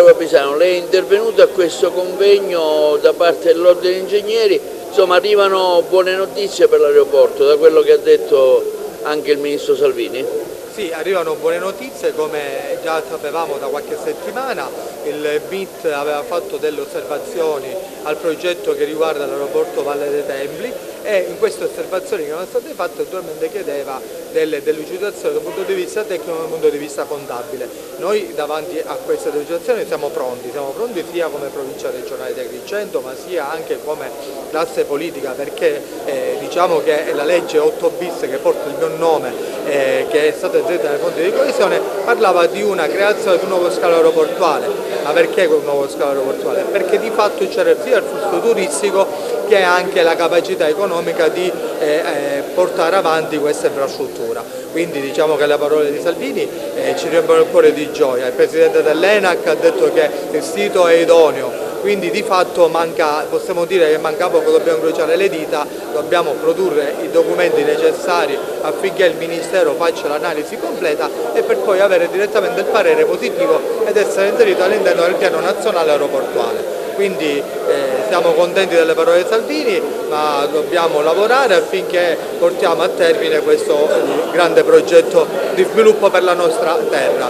Onorevole Pisano, lei è intervenuto a questo convegno da parte dell'Ordine degli Ingegneri, insomma arrivano buone notizie per l'aeroporto, da quello che ha detto anche il Ministro Salvini? Sì, arrivano buone notizie, come già sapevamo da qualche settimana. Il MIT aveva fatto delle osservazioni al progetto che riguarda l'aeroporto Valle dei Templi e in queste osservazioni che erano state fatte naturalmente chiedeva delle delucidazioni dal punto di vista tecnico e dal punto di vista contabile. Noi davanti a queste delucidazioni siamo pronti sia come provincia regionale di Agrigento ma sia anche come classe politica, perché diciamo che è la legge 8 bis che porta il mio nome, che è stata inserita nel fondo di coesione, parlava di una creazione di un nuovo scalo aeroportuale. Ma perché quel nuovo scalo aeroportuale? Perché di fatto c'era sia il flusso turistico che anche la capacità economica di portare avanti questa infrastruttura. Quindi diciamo che le parole di Salvini ci riempiono il cuore di gioia. Il Presidente dell'ENAC ha detto che il sito è idoneo, quindi di fatto possiamo dire che manca poco, dobbiamo incrociare le dita, dobbiamo produrre i documenti necessari affinché il Ministero faccia l'analisi completa e per poi avere direttamente il parere positivo ed essere inserito all'interno del piano nazionale aeroportuale. Quindi siamo contenti delle parole di Salvini, ma dobbiamo lavorare affinché portiamo a termine questo grande progetto di sviluppo per la nostra terra.